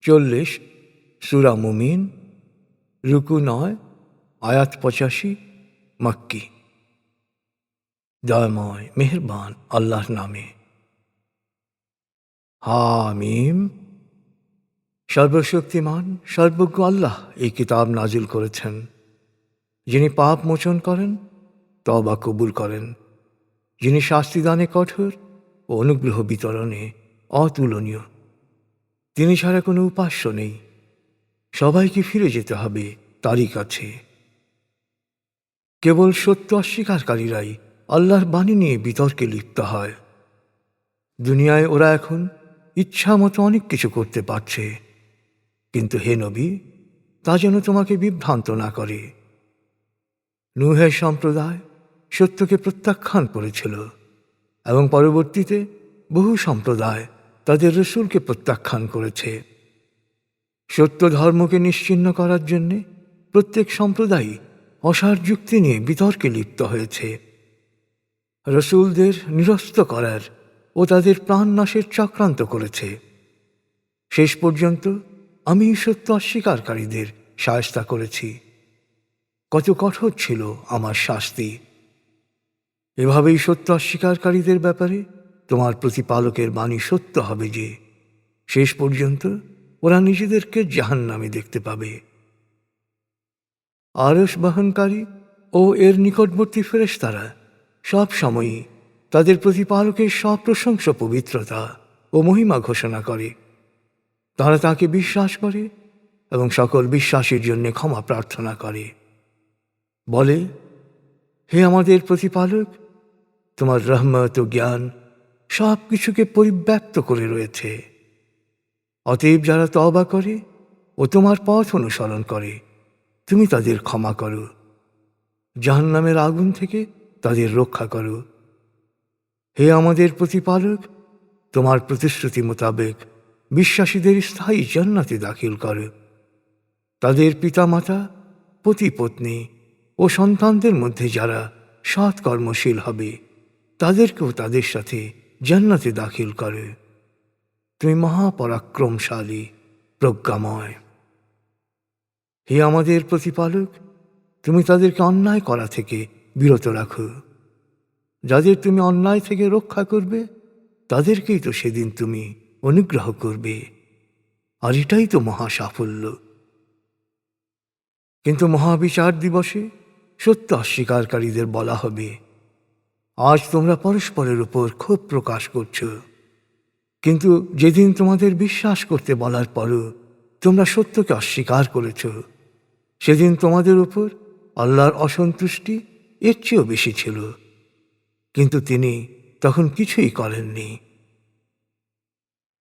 40 সূরা মুমিন, রুকু 9, আয়াত 85, মক্কি। দয়াময় মেহেরবান আল্লাহর নামে। হামিম। সর্বশক্তিমান সর্বজ্ঞ আল্লাহ এই কিতাব নাজিল করেছেন, যিনি পাপ মোচন করেন, তওবা কবুল করেন, যিনি শাস্তিদানে কঠোর ও অনুগ্রহ বিতরণে অতুলনীয়। তিনি ছাড়া কোনো উপাস্য নেই, সবাইকে ফিরে যেতে হবে তারই কাছে। কেবল সত্য অস্বীকারীরাই আল্লাহর বাণী নিয়ে বিতর্কে লিপ্ত হয়। দুনিয়ায় ওরা এখন ইচ্ছা মতো অনেক কিছু করতে পারছে, কিন্তু হে নবী, তা যেন তোমাকে বিভ্রান্ত না করে। নূহের সম্প্রদায় সত্যকে প্রত্যাখ্যান করেছিল এবং পরবর্তীতে বহু সম্প্রদায় তাদের রসূলকে প্রত্যাখ্যান করেছে। সত্য ধর্মকে নিশ্চিহ্ন করার জন্য প্রত্যেক সম্প্রদায় অসার যুক্তি নিয়ে বিতর্কে লিপ্ত হয়েছে। রসূলদের নিরস্ত করার ও তাদের প্রাণ নাশের চক্রান্ত করেছে। শেষ পর্যন্ত আমি সত্য অস্বীকারীদের শায়েস্তা করেছি। কত কঠোর ছিল আমার শাস্তি! এভাবেই সত্য অস্বীকারীদের ব্যাপারে তোমার প্রতিপালকের বাণী সত্য হবে যে শেষ পর্যন্ত ওরা নিজেদেরকে জাহান্নামে দেখতে পাবে। আরশ বহনকারী ও এর নিকটবর্তী ফেরেশতারা সব সময়ই তাদের প্রতিপালকের সপ্রশংস পবিত্রতা ও মহিমা ঘোষণা করে। তারা তাকে বিশ্বাস করে এবং সকল বিশ্বাসের জন্য ক্ষমা প্রার্থনা করে। বলে, হে আমাদের প্রতিপালক, তোমার রহমত ও জ্ঞান সব কিছুকে পরিব্যাপ্ত করে রয়েছে। অতএব যারা তওবা করে ও তোমার পথ অনুসরণ করে, তুমি তাদের ক্ষমা করো, জাহান্নামের আগুন থেকে তাদের রক্ষা করো। হে আমাদের প্রতিপালক, তোমার প্রতিশ্রুতি মোতাবেক বিশ্বাসীদের স্থায়ী জান্নাতে দাখিল করো। তাদের পিতামাতা, পতি পত্নী ও সন্তানদের মধ্যে যারা সৎ কর্মশীল হবে, তাদেরকেও তাদের সাথে জান্নাতে দাখিল করে। তুমি মহাপরাক্রমশালী, প্রজ্ঞাময়। হে আমাদের প্রতিপালক, তুমি তাদেরকে অন্যায় করা থেকে বিরত রাখো। যাদের তুমি অন্যায় থেকে রক্ষা করবে, তাদেরকেই তো সেদিন তুমি অনুগ্রহ করবে, আর এটাই তো মহা সাফল্য। কিন্তু মহাবিচার দিবসে সত্য অস্বীকারীদের বলা হবে, আজ তোমরা পরস্পরের উপর ক্ষোভ প্রকাশ করছ, কিন্তু যেদিন তোমাদের বিশ্বাস করতে বলার পরও তোমরা সত্যকে অস্বীকার করেছ, সেদিন তোমাদের উপর আল্লাহর অসন্তুষ্টি এর চেয়েও বেশি ছিল, কিন্তু তিনি তখন কিছুই করেননি।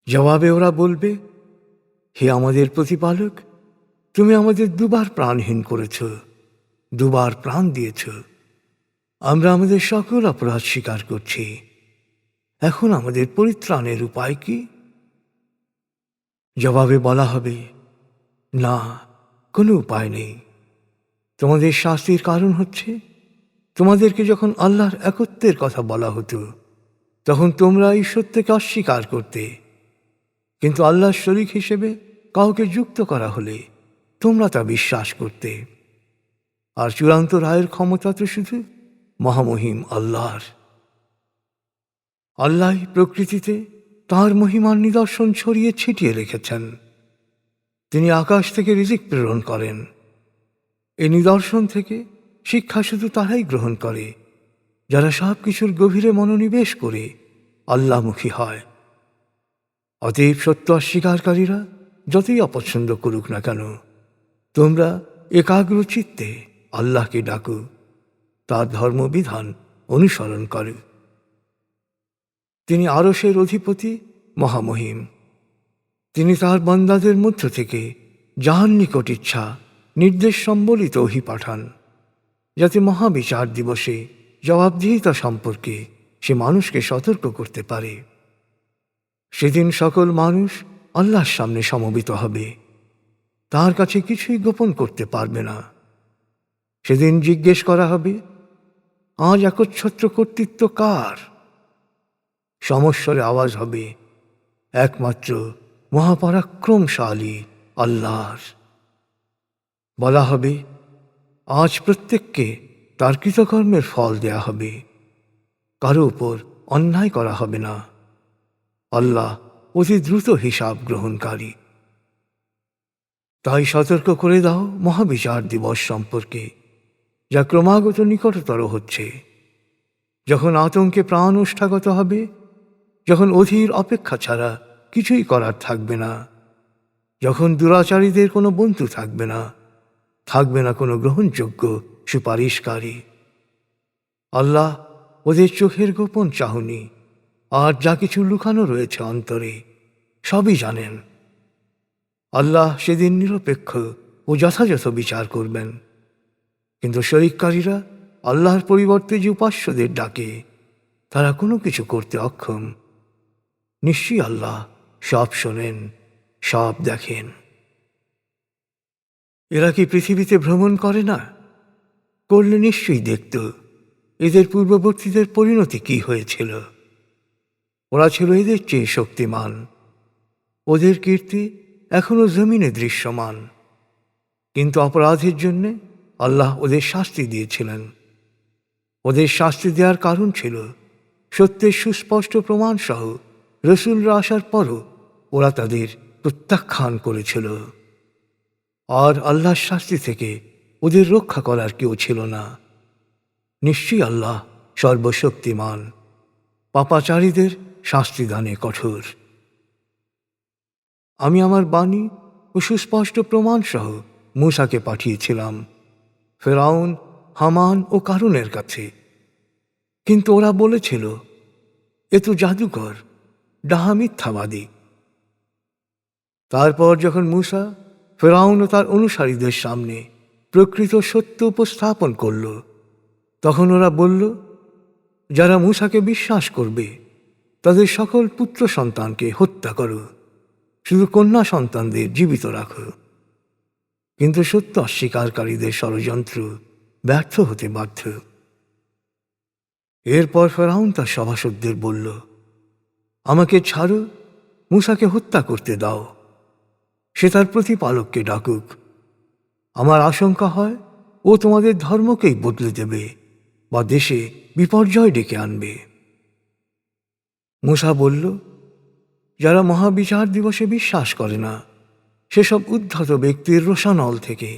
জবাবে ওরা বলবে, হে আমাদের প্রতিপালক, তুমি আমাদের দুবার প্রাণহীন করেছ, দুবার প্রাণ দিয়েছ। আমরা আমাদের সকল অপরাধ স্বীকার করছি। এখন আমাদের পরিত্রাণের উপায় কি? জবাবে বলা হবে, না, কোনো উপায় নেই। তোমাদের শাস্তির কারণ হচ্ছে, তোমাদেরকে যখন আল্লাহর একত্বের কথা বলা হতো, তখন তোমরা এই সত্যকে অস্বীকার করতে, কিন্তু আল্লাহর শরীক হিসেবে কাউকে যুক্ত করা হলে তোমরা তা বিশ্বাস করতে। আর চূড়ান্ত রায়ের ক্ষমতা তো শুধু মহামহিম আল্লাহর। আল্লাহ প্রকৃতিতে তাঁর মহিমার নিদর্শন ছড়িয়ে ছিটিয়ে রেখেছেন। তিনি আকাশ থেকে রিজিক প্রেরণ করেন। এই নিদর্শন থেকে শিক্ষা শুধু তারাই গ্রহণ করে যারা সব কিছুর গভীরে মনোনিবেশ করে আল্লাহমুখী হয়। অতএব সত্য অস্বীকারীরা যতই অপছন্দ করুক না কেন, তোমরা একাগ্র চিত্তে আল্লাহকে ডাকো, তার ধর্মবিধান অনুসরণ করো। তিনি আরশের অধিপতি, মহামহিম। তিনি তার বান্দাদের মধ্য থেকে যাহার নিকট ইচ্ছা নির্দেশ সম্বলিত ওহী পাঠান, যাতে মহাবিচার দিবসে জবাবদিহিতা সম্পর্কে সে মানুষকে সতর্ক করতে পারে। সেদিন সকল মানুষ আল্লাহর সামনে সমবেত হবে, তার কাছে কিছুই গোপন করতে পারবে না। সেদিন জিজ্ঞেস করা হবে, আজ একচ্ছত্র কর্তৃত্ব কার? সমস্বরে আওয়াজ হবে, একমাত্র মহাপরাক্রমশালী আল্লাহর। বলা হবে, আজ প্রত্যেককে তার কৃতকর্মের ফল দেয়া হবে, কারো উপর অন্যায় করা হবে না। আল্লাহ অতি দ্রুত হিসাব গ্রহণকারী। তাই সতর্ক করে দাও মহাবিচার দিবস সম্পর্কে, যা ক্রমাগত নিকটতর হচ্ছে, যখন আতঙ্কে প্রাণ ওষ্ঠাগত হবে, যখন অধীর অপেক্ষা ছাড়া কিছুই করার থাকবে না, যখন দুরাচারীদের কোনো বন্ধু থাকবে না, থাকবে না কোনো গ্রহণযোগ্য সুপারিশকারী। আল্লাহ ওদের চোখের গোপন চাহনি আর যা কিছু লুকানো রয়েছে অন্তরে সবই জানেন। আল্লাহ সেদিন নিরপেক্ষ ও যথাযথ বিচার করবেন। কিন্তু শরিককারীরা আল্লাহর পরিবর্তে যে উপাস্যদের ডাকে, তারা কোনো কিছু করতে অক্ষম। নিশ্চয়ই আল্লাহ সব শোনেন, সব দেখেন। এরা কি পৃথিবীতে ভ্রমণ করে না? করলে নিশ্চয়ই দেখত এদের পূর্ববর্তীদের পরিণতি কি হয়েছিল। ওরা ছিল এদের চেয়ে শক্তিমান, ওদের কীর্তি এখনো জমিনে দৃশ্যমান। কিন্তু অপরাধের জন্যে আল্লাহ ওদের শাস্তি দিয়েছিলেন। ওদের শাস্তি দেওয়ার কারণ ছিল সত্যের সুস্পষ্ট প্রমাণসহ রসুলরা আসার পরও ওরা তাদের প্রত্যাখ্যান করেছিল। আর আল্লাহর শাস্তি থেকে ওদের রক্ষা করার কেউ ছিল না। নিশ্চয়ই আল্লাহ সর্বশক্তিমান, পাপাচারীদের শাস্তিদানে কঠোর। আমি আমার বাণী ও সুস্পষ্ট প্রমাণসহ মূসাকে পাঠিয়েছিলাম ফেরাউন, হামান ও কারুনের কাছে। কিন্তু ওরা বলেছিল, এ তো জাদুকর, ডাহা মিথ্যাবাদী। তারপর যখন মূসা ফেরাউন ও তার অনুসারীদের সামনে প্রকৃত সত্য উপস্থাপন করল, তখন ওরা বলল, যারা মূসাকে বিশ্বাস করবে তাদের সকল পুত্র সন্তানকে হত্যা করো, শুধু কন্যা সন্তানদের জীবিত রাখো। কিন্তু সত্য অস্বীকারীদের ষড়যন্ত্র ব্যর্থ হতে বাধ্য। এরপর ফেরাউন তার সভাসদদের বলল, আমাকে ছাড়ো, মূসাকে হত্যা করতে দাও। সে তার প্রতিপালককে ডাকুক। আমার আশঙ্কা হয় ও তোমাদের ধর্মকেই বদলে দেবে বা দেশে বিপর্যয় ডেকে আনবে। মূসা বলল, যারা মহাবিচার দিবসে বিশ্বাস করে না, সেসব উদ্ধত ব্যক্তির রোষানল থেকে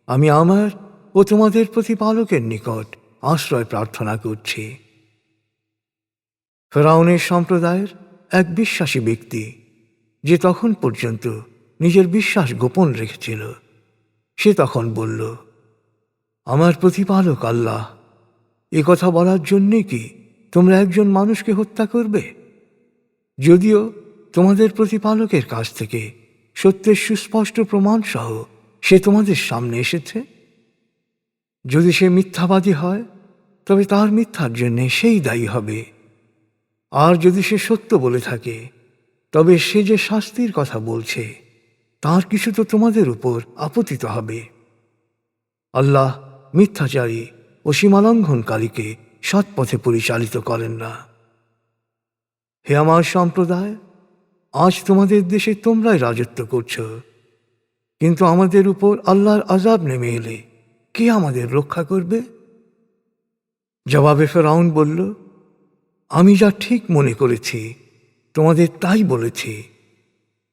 আমি আমার ও তোমাদের প্রতিপালকের নিকট আশ্রয় প্রার্থনা করছি। ফেরাউনের সম্প্রদায়ের এক বিশ্বাসী ব্যক্তি, যে তখন পর্যন্ত নিজের বিশ্বাস গোপন রেখেছিল, সে তখন বলল, আমার প্রতিপালক আল্লাহ, এ কথা বলার জন্যে কি তোমরা একজন মানুষকে হত্যা করবে? যদিও তোমাদের প্রতিপালকের কাছ থেকে সত্যের সুস্পষ্ট প্রমাণ সহ সে তোমাদের সামনে এসেছে। যদি সে মিথ্যাবাদী হয়, তবে তার মিথ্যার জন্যে সেই দায়ী হবে। আর যদি সে সত্য বলে থাকে, তবে সে যে শাস্তির কথা বলছে তার কিছু তো তোমাদের উপর আপতিত হবে। আল্লাহ মিথ্যাচারী ও সীমালঙ্ঘনকারীকে সৎপথে পরিচালিত করেন না। হে আমার সম্প্রদায়, আজ তোমাদের দেশে তোমরাই রাজত্ব করছ, কিন্তু আমাদের উপর আল্লাহর আযাব নেমে এলে কে আমাদের রক্ষা করবে? জবাবে ফেরাউন বলল, আমি যা ঠিক মনে করেছি তোমাদের তাই বলেছি।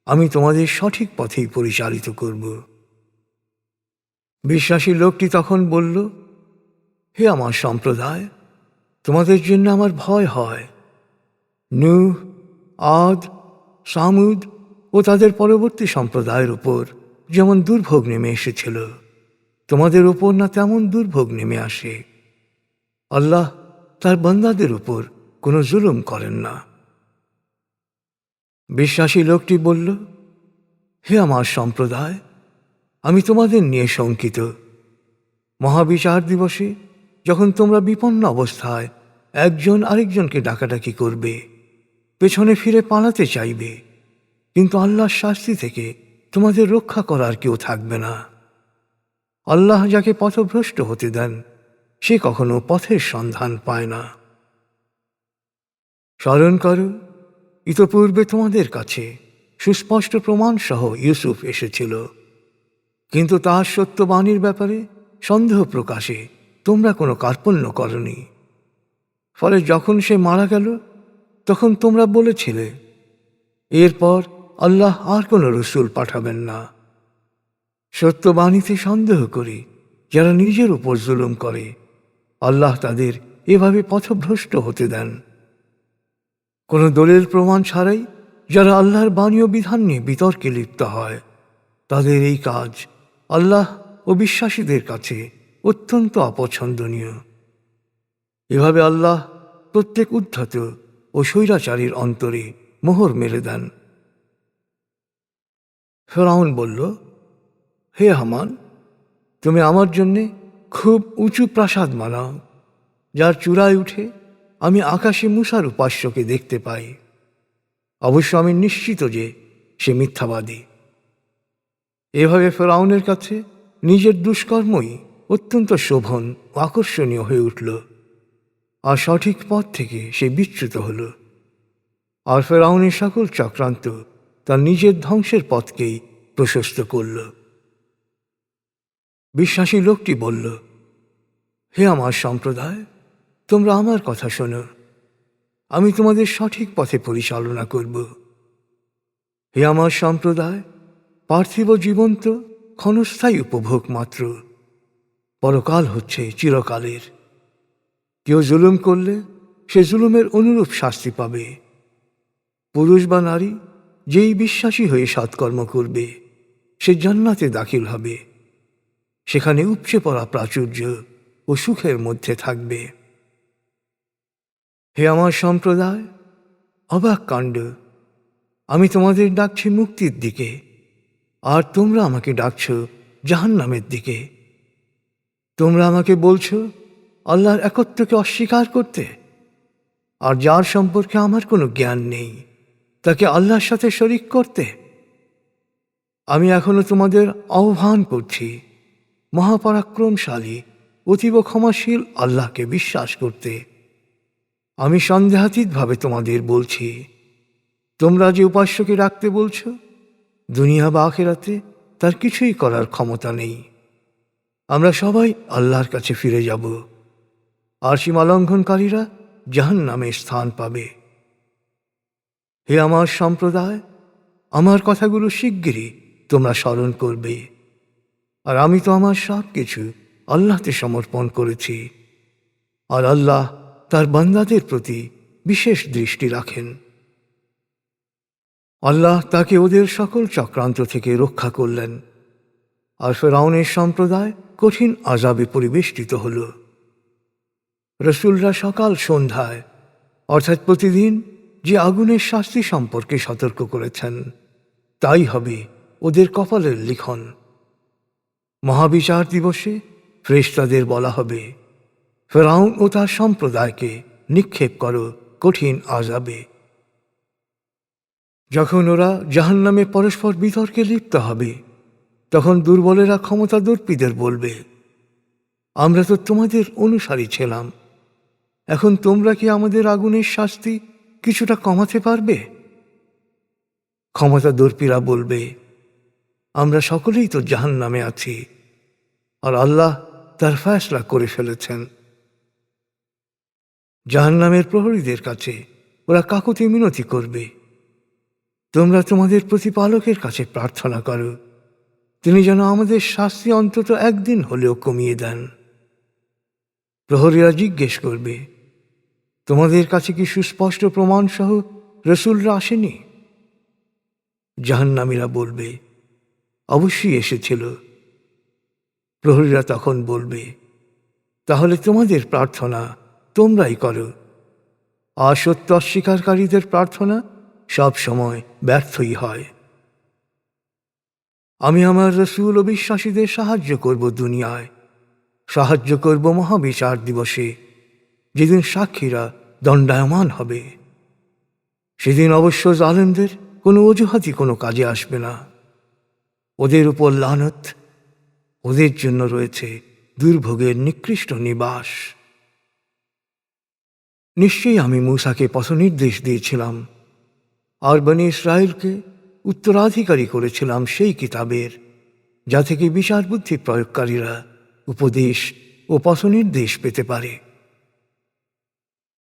আমি তোমাদের সঠিক পথেই পরিচালিত করব। বিশ্বাসী লোকটি তখন বলল, হে আমার সম্প্রদায়, তোমাদের জন্য আমার ভয় হয়। নূহ, আদ, সামুদ ও তাদের পরবর্তী সম্প্রদায়ের উপর যেমন দুর্ভোগ নেমে এসেছিল, তোমাদের উপর না তেমন দুর্ভোগ নেমে আসে। আল্লাহ তার বান্দাদের উপর কোনো জুলুম করেন না। বিশ্বাসী লোকটি বলল, হে আমার সম্প্রদায়, আমি তোমাদের নিয়ে শঙ্কিত। মহাবিচার দিবসে যখন তোমরা বিপন্ন অবস্থায় একজন আরেকজনকে ডাকাডাকি করবে, পেছনে ফিরে পালাতে চাইবে, কিন্তু আল্লাহর শাস্তি থেকে তোমাদের রক্ষা করার কেউ থাকবে না। আল্লাহ যাকে পথভ্রষ্ট হতে দেন, সে কখনো পথের সন্ধান পায় না। স্মরণ করো, ইতপূর্বে তোমাদের কাছে সুস্পষ্ট প্রমাণ সহ ইউসুফ এসেছিল, কিন্তু তার সত্যবাণীর ব্যাপারে সন্দেহ প্রকাশে তোমরা কোনো কার্পণ্য করনি। ফলে যখন সে মারা গেল তখন তোমরা বলেছিলে, এরপর আল্লাহ আর কোনো রসুল পাঠাবেন না। সত্যবাণীতে সন্দেহ করে যারা নিজের উপর জুলুম করে, আল্লাহ তাদের এভাবে পথভ্রষ্ট হতে দেন। কোনো দলিল প্রমাণ ছাড়াই যারা আল্লাহর বাণী ও বিধান নিয়ে বিতর্কে লিপ্ত হয়, তাদের এই কাজ আল্লাহ ও বিশ্বাসীদের কাছে অত্যন্ত অপছন্দনীয়। এভাবে আল্লাহ প্রত্যেক উদ্ধত ও স্বৈরাচারীর অন্তরে মোহর মেরে দেন। ফেরাউন বলল, হে হামান, তুমি আমার জন্যে খুব উঁচু প্রাসাদ বানাও, যার চূড়ায় উঠে আমি আকাশে মূসার উপাস্যকে দেখতে পাই। অবশ্য আমি নিশ্চিত যে সে মিথ্যাবাদী। এভাবে ফেরাউনের কাছে নিজের দুষ্কর্মই অত্যন্ত শোভন ও আকর্ষণীয় হয়ে উঠল, আর সঠিক পথ থেকে সে বিচ্যুত হল। আর ফেরাউনের সকল চক্রান্ত তার নিজের ধ্বংসের পথকেই প্রশস্ত করল। বিশ্বাসী লোকটি বলল, হে আমার সম্প্রদায়, তোমরা আমার কথা শোনো, আমি তোমাদের সঠিক পথে পরিচালনা করব। হে আমার সম্প্রদায়, পার্থিব জীবন তো ক্ষণস্থায়ী উপভোগ মাত্র, পরকাল হচ্ছে চিরকালের। কেউ জুলুম করলে সে জুলুমের অনুরূপ শাস্তি পাবে। পুরুষ বা নারী যেই বিশ্বাসী হয়ে সৎকর্ম করবে, সে জান্নাতে দাখিল হবে। সেখানে উপচে পড়া প্রাচুর্য ও সুখের মধ্যে থাকবে। হে আমার সম্প্রদায়, অবাক কাণ্ড, আমি তোমাদের ডাকছি মুক্তির দিকে, আর তোমরা আমাকে ডাকছ জাহান্নামের দিকে। তোমরা আমাকে বলছো আল্লাহর একত্বকে অস্বীকার করতে, আর যার সম্পর্কে আমার কোনো জ্ঞান নেই তাকে আল্লাহর সাথে শরিক করতে। আমি এখনো তোমাদের আহ্বান করছি মহাপরাক্রমশালী অতীব ক্ষমাশীল আল্লাহকে বিশ্বাস করতে। আমি সন্দেহাতীতভাবে তোমাদের বলছি, তোমরা যে উপাস্যকে রাখতে বলছো, দুনিয়া বা আখিরাতে তার কিছুই করার ক্ষমতা নেই। আমরা সবাই আল্লাহর কাছে ফিরে যাব, আর সীমালঙ্ঘনকারীরা জাহান্নামে স্থান পাবে। হে আমার সম্প্রদায়, আমার কথাগুলো শিগগিরই তোমরা স্মরণ করবে, আর আমি তো আমার সব কিছু আল্লাহতে সমর্পণ করেছি, আর আল্লাহ তার বান্দাদের প্রতি বিশেষ দৃষ্টি রাখেন। আল্লাহ তাকে ওদের সকল চক্রান্ত থেকে রক্ষা করলেন, আর ফেরাউনের সম্প্রদায় কঠিন আযাবে পরিবেষ্টিত হল। রসুলরা সকাল সন্ধ্যায় অর্থাৎ প্রতিদিন যে আগুনের শাস্তি সম্পর্কে সতর্ক করেছেন, তাই হবে ওদের কপালের লিখন। মহাবিচার দিবসে ফেরেশতাদের বলা হবে, ফেরাউন ও তার সম্প্রদায়কে নিক্ষেপ করো কঠিন আযাবে। যখন ওরা জাহান্নামে পরস্পর বিতর্কে লিপ্ত হবে, তখন দুর্বলেরা ক্ষমতাদর্পীদের বলবে, আমরা তো তোমাদের অনুসারী ছিলাম, এখন তোমরা কি আমাদের আগুনের শাস্তি কিছুটা কমাতে পারবে? ক্ষমতাদর্পীরা বলবে, আমরা সকলেই তো জাহান্নামে আছি, আর আল্লাহ তার ফয়সালা করে ফেলেছেন। জাহান্নামের প্রহরীদের কাছে ওরা কাকুতি মিনতি করবে, তোমরা তোমাদের প্রতিপালকের কাছে প্রার্থনা করো, তিনি যেন আমাদের শাস্তি অন্তত একদিন হলেও কমিয়ে দেন। প্রহরীরা জিজ্ঞেস করবে, তোমাদের কাছে কি সুস্পষ্ট প্রমাণ সহ রসুলরা আসেনি? জাহান্নামীরা বলবে, অবশ্যই এসেছিল। প্রহরীরা তখন বলবে, তাহলে তোমাদের প্রার্থনা তোমরাই করো, আর সত্য অস্বীকারীদের প্রার্থনা সব সময় ব্যর্থই হয়। আমি আমার রসুল ও বিশ্বাসীদের সাহায্য করব দুনিয়ায়, সাহায্য করব মহাবিচার দিবসে, যেদিন সাক্ষীরা দণ্ডায়মান হবে। সেদিন অবশ্য জালেমদের কোনো অজুহাতই কোনো কাজে আসবে না। ওদের উপর লানত, ওদের জন্য রয়েছে দুর্ভোগের নিকৃষ্ট নিবাস। নিশ্চয়ই আমি মূসাকে পথনির্দেশ দিয়েছিলাম, আর বনী ইসরায়েলকে উত্তরাধিকারী করেছিলাম সেই কিতাবের, যা থেকে বিচার বুদ্ধি প্রয়োগকারীরা উপদেশ ও পথনির্দেশ পেতে পারে।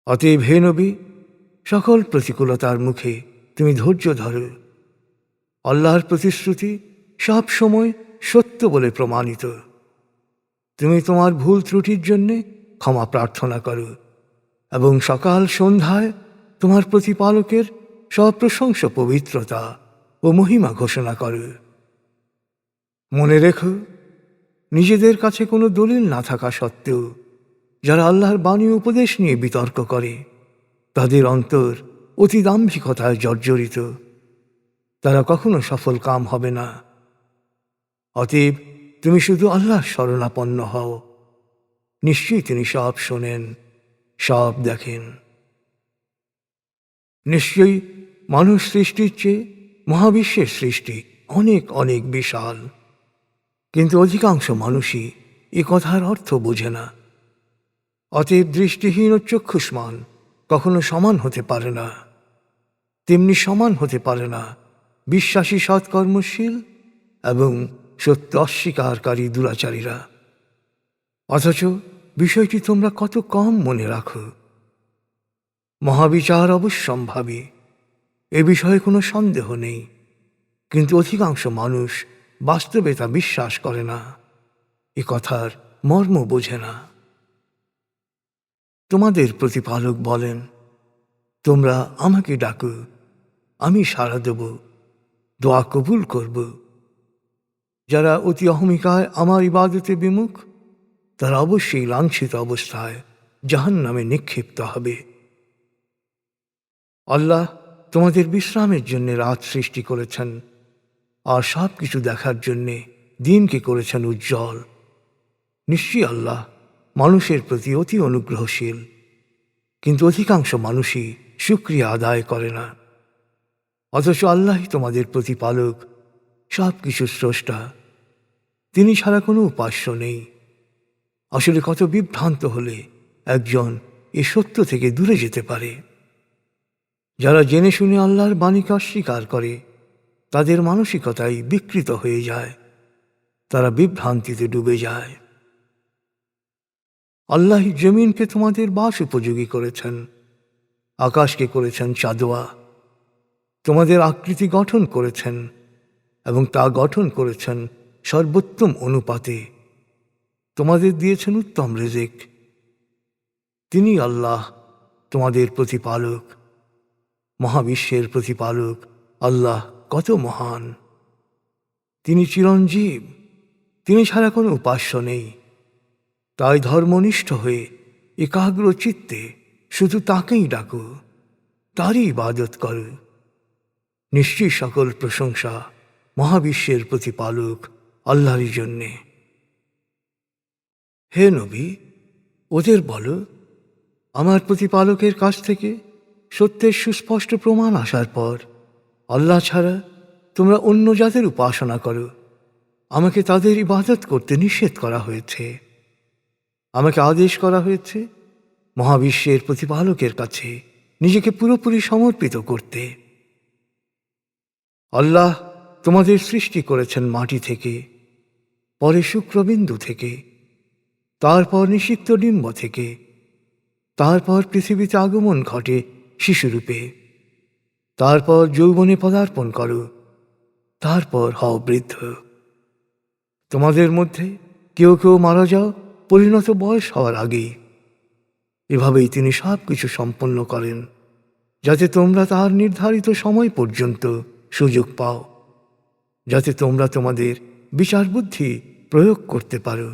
অতএব হে নবী, সকল প্রতিকূলতার মুখে তুমি ধৈর্য ধরো। আল্লাহর প্রতিশ্রুতি সব সময় সত্য বলে প্রমাণিত। তুমি তোমার ভুল ত্রুটির জন্যে ক্ষমা প্রার্থনা করো এবং সকাল সন্ধ্যায় তোমার প্রতিপালকের সপ্রশংস পবিত্রতা ও মহিমা ঘোষণা করো। মনে রেখো, নিজেদের কাছে কোনো দলিল না থাকা সত্ত্বেও যারা আল্লাহর বাণী উপদেশ নিয়ে বিতর্ক করে, তাদের অন্তর অতি দাম্ভিকতায় জর্জরিত। তারা কখনো সফল কাম হবে না। অতএব তুমি শুধু আল্লাহর শরণাপন্ন হও। নিশ্চয়ই তিনি সব শোনেন, সব দেখেন। নিশ্চয়ই মানুষ সৃষ্টির চেয়ে মহাবিশ্বের সৃষ্টি অনেক অনেক বিশাল, কিন্তু অধিকাংশ মানুষই এ কথার অর্থ বোঝে না। অতএব দৃষ্টিহীন ও চক্ষুষ্মান কখনো সমান হতে পারে না। তেমনি সমান হতে পারে না বিশ্বাসী সৎকর্মশীল এবং সত্য অস্বীকারী দুরাচারীরা। অথচ বিষয়টি তোমরা কত কম মনে রাখো। মহাবিচার অবশ্যম্ভাবী, এ বিষয়ে কোনো সন্দেহ নেই, কিন্তু অধিকাংশ মানুষ বাস্তবে তা বিশ্বাস করে না, এ কথার মর্ম বোঝে না। তোমাদের প্রতিপালক বলেন, তোমরা আমাকে ডাকো, আমি সাড়া দেব, দোয়া কবুল করব। যারা অতি অহমিকায় আমার ইবাদতে বিমুখ, তারা অবশ্যই লাঞ্ছিত অবস্থায় জাহান্নামে নিক্ষিপ্ত হবে। আল্লাহ তোমাদের বিশ্রামের জন্য রাত সৃষ্টি করেছেন, আর সব কিছু দেখার জন্যে দিনকে করেছেন উজ্জ্বল। নিশ্চয়ই আল্লাহ মানুষের প্রতি অতি অনুগ্রহশীল, কিন্তু অধিকাংশ মানুষই শুকরিয়া আদায় করে না। অথচ আল্লাহই তোমাদের প্রতিপালক, সব কিছুর স্রষ্টা। তিনি ছাড়া কোনো উপাস্য নেই। আসলে কত বিভ্রান্ত হলে একজন এ সত্য থেকে দূরে যেতে পারে। যারা জেনে শুনে আল্লাহর বাণীকে অস্বীকার করে, তাদের মানসিকতাই বিকৃত হয়ে যায়, তারা বিভ্রান্তিতে ডুবে যায়। আল্লাহ জমিনকে তোমাদের বাস উপযোগী করেছেন, আকাশকে করেছেন চাঁদোয়া, তোমাদের আকৃতি গঠন করেছেন এবং তা গঠন করেছেন সর্বোত্তম অনুপাতে। তোমাদের দিয়েছেন উত্তম রিজিক। তিনি আল্লাহ তোমাদের প্রতিপালক। মহাবিশ্বের প্রতিপালক আল্লাহ কত মহান! তিনি চিরঞ্জীব, তিনি ছাড়া কোনো উপাস্য নেই। তাই ধর্মনিষ্ঠ হয়ে একাগ্র চিত্তে শুধু তাকেই ডাকো, তারই ইবাদত করো। নিশ্চয়ই সকল প্রশংসা মহাবিশ্বের প্রতিপালক আল্লাহরই জন্যে। হে নবী, ওদের বলো, আমার প্রতিপালকের কাছ থেকে সত্যের সুস্পষ্ট প্রমাণ আসার পর আল্লাহ ছাড়া তোমরা অন্য জাতের উপাসনা করো। আমাকে তাদের ইবাদত করতে নিষেধ করা হয়েছে। আমাকে আদেশ করা হয়েছে মহাবিশ্বের প্রতিপালকের কাছে নিজেকে পুরোপুরি সমর্পিত করতে। আল্লাহ তোমাদের সৃষ্টি করেছেন মাটি থেকে, পরে শুক্রবিন্দু থেকে, তারপর নিষিক্ত ডিম্ব থেকে, তারপর পৃথিবীতে আগমন ঘটে শিশুরূপে, তারপর যৌবনে পদার্পণ করো, তারপর হও বৃদ্ধ। তোমাদের মধ্যে কেউ কেউ মারা যাও পরিণত বয়স হওয়ার আগেই। এভাবেই তিনি সব কিছু সম্পন্ন করেন, যাতে তোমরা তার নির্ধারিত সময় পর্যন্ত সুযোগ পাও, যাতে তোমরা তোমাদের বিচার বুদ্ধি প্রয়োগ করতে পারো।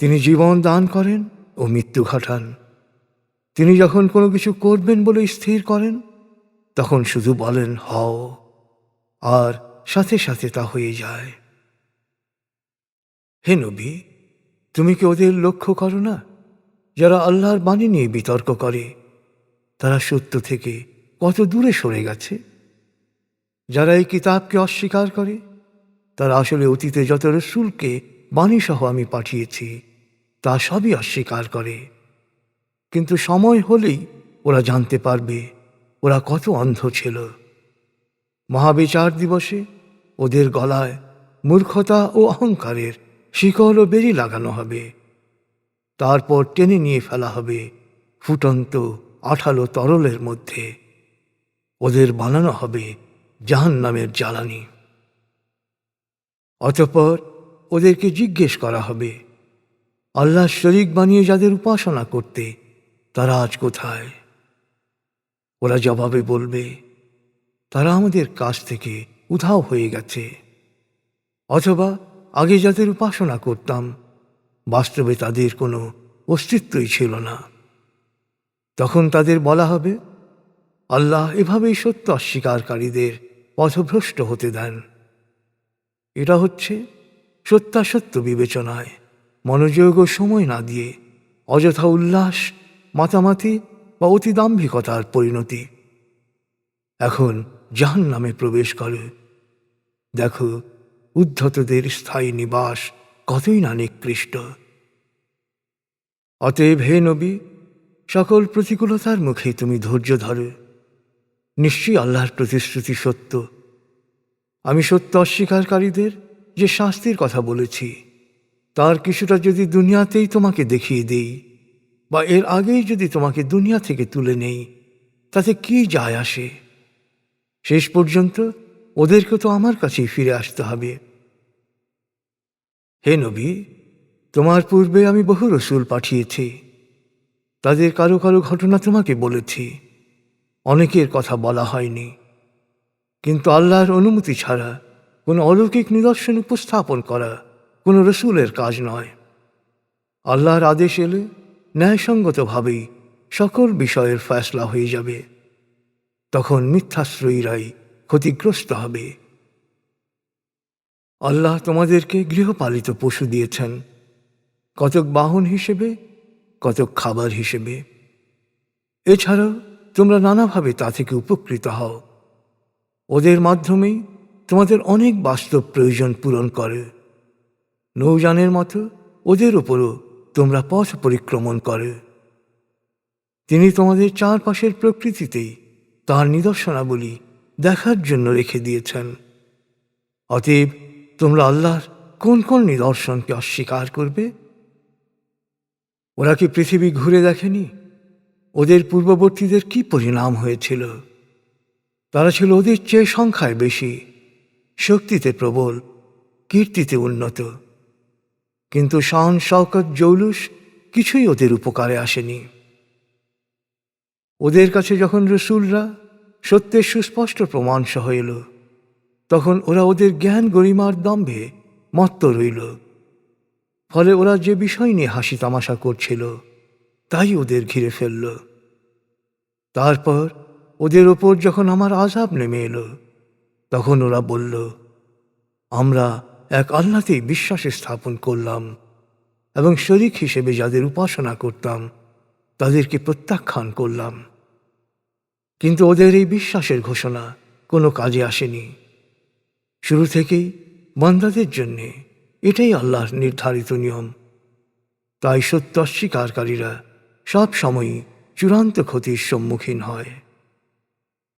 তিনি জীবন দান করেন ও মৃত্যু ঘটান। তিনি যখন কোনো কিছু করবেন বলে স্থির করেন, তখন শুধু বলেন হও, আর সাথে সাথে তা হয়ে যায়। হে নবী, তুমি কি ওদের লক্ষ্য করো না, যারা আল্লাহর বাণী নিয়ে বিতর্ক করে? তারা সত্য থেকে কত দূরে সরে গেছে। যারা এই কিতাবকে অস্বীকার করে, তারা আসলে অতীতে যত রসূলকে বাণীসহ আমি পাঠিয়েছি তা সবই অস্বীকার করে। কিন্তু সময় হলেই ওরা জানতে পারবে ওরা কত অন্ধ ছিল। মহাবিচার দিবসে ওদের গলায় মূর্খতা ও অহংকারের শিকল ও বেড়ি লাগানো হবে। তারপর টেনে নিয়ে ফেলা হবে ফুটন্ত আঠালো তরলের মধ্যে। ওদের বানানো হবে জাহান্নামের জ্বালানি। অতঃপর ওদেরকে জিজ্ঞেস করা হবে, আল্লাহ শরীক বানিয়ে যাদের উপাসনা করতে, তারা আজ কোথায়? ওরা জবাবে বলবে, তারা আমাদের কাছ থেকে উধাও হয়ে গেছে। অথবা আগে যাদের উপাসনা করতাম, বাস্তবে তাদের কোনো অস্তিত্বই ছিল না। তখন তাদের বলা হবে, আল্লাহ এভাবেই সত্য অস্বীকারীদের পথভ্রষ্ট হতে দেন। এটা হচ্ছে সত্যাসত্য বিবেচনায় মনোযোগ ও সময় না দিয়ে অযথা উল্লাস, মাতামাতি বা অতিদাম্ভিকতার পরিণতি। এখন জাহান্নামে প্রবেশ করে। দেখো উদ্ধতদের স্থায়ী নিবাস কতই না নিকৃষ্ট। অতএব হে নবী, সকল প্রতিকূলতার মুখে তুমি ধৈর্য ধরো। নিশ্চয়ই আল্লাহর প্রতিশ্রুতি সত্য। আমি সত্য অস্বীকারীদের যে শাস্তির কথা বলেছি, তার কিছুটা যদি দুনিয়াতেই তোমাকে দেখিয়ে দেই, বা এর আগেই যদি তোমাকে দুনিয়া থেকে তুলে নেই, তাতে কি যায় আসে? শেষ পর্যন্ত ওদেরকে তো আমার কাছেই ফিরে আসতে হবে। হে নবী, তোমার পূর্বে আমি বহু রসূল পাঠিয়েছি। তাদের কারো কারো ঘটনা তোমাকে বলেছি, অনেকের কথা বলা হয়নি। কিন্তু আল্লাহর অনুমতি ছাড়া কোনো অলৌকিক নিদর্শন উপস্থাপন করা কোনো রসূলের কাজ নয়। আল্লাহর আদেশ এলে ন্যায়সঙ্গতভাবেই সকল বিষয়ের ফয়সলা হয়ে যাবে। তখন মিথ্যাশ্রয়ীরাই ক্ষতিগ্রস্ত হবে। আল্লাহ তোমাদেরকে গৃহপালিত পশু দিয়েছেন, কতক বাহন হিসেবে, কতক খাবার হিসেবে। এছাড়াও তোমরা নানাভাবে তা থেকে উপকৃত হও। ওদের মাধ্যমেই তোমাদের অনেক বাস্তব প্রয়োজন পূরণ করে। নৌযানের মতো ওদের ওপরও তোমরা পথ পরিক্রমণ করে। তিনি তোমাদের চারপাশের প্রকৃতিতেই তাঁর নিদর্শনাবলী দেখার জন্য রেখে দিয়েছেন। অতএব তোমরা আল্লাহর কোন কোন নিদর্শনকে অস্বীকার করবে? ওরা কি পৃথিবী ঘুরে দেখেনি? ওদের পূর্ববর্তীদের কি পরিণাম হয়েছিল? তারা ছিল ওদের চেয়ে সংখ্যায় বেশি, শক্তিতে প্রবল, কীর্তিতে উন্নত। কিন্তু শান শওকত জৌলুস কিছুই ওদের উপকারে আসেনি। ওদের কাছে যখন রসূলরা সত্যের সুস্পষ্ট প্রমাণ সহ এলো, তখন ওরা ওদের জ্ঞান গরিমার দম্ভে মত্ত রইল। ফলে ওরা যে বিষয় নিয়ে হাসি তামাশা করছিল, তাই ওদের ঘিরে ফেলল। তারপর ওদের ওপর যখন আমার আযাব নেমে এলো, তখন ওরা বলল, আমরা এক আল্লাহতেই বিশ্বাস স্থাপন করলাম এবং শরীক হিসেবে যাদের উপাসনা করতাম, তাদেরকে প্রত্যাখ্যান করলাম। কিন্তু ওদের এই বিশ্বাসের ঘোষণা কোনো কাজে আসেনি। শুরু থেকেই বান্দাদের জন্যে এটাই আল্লাহর নির্ধারিত নিয়ম। তাই সত্য অস্বীকারীরা সব সময়ই চূড়ান্ত ক্ষতির সম্মুখীন হয়।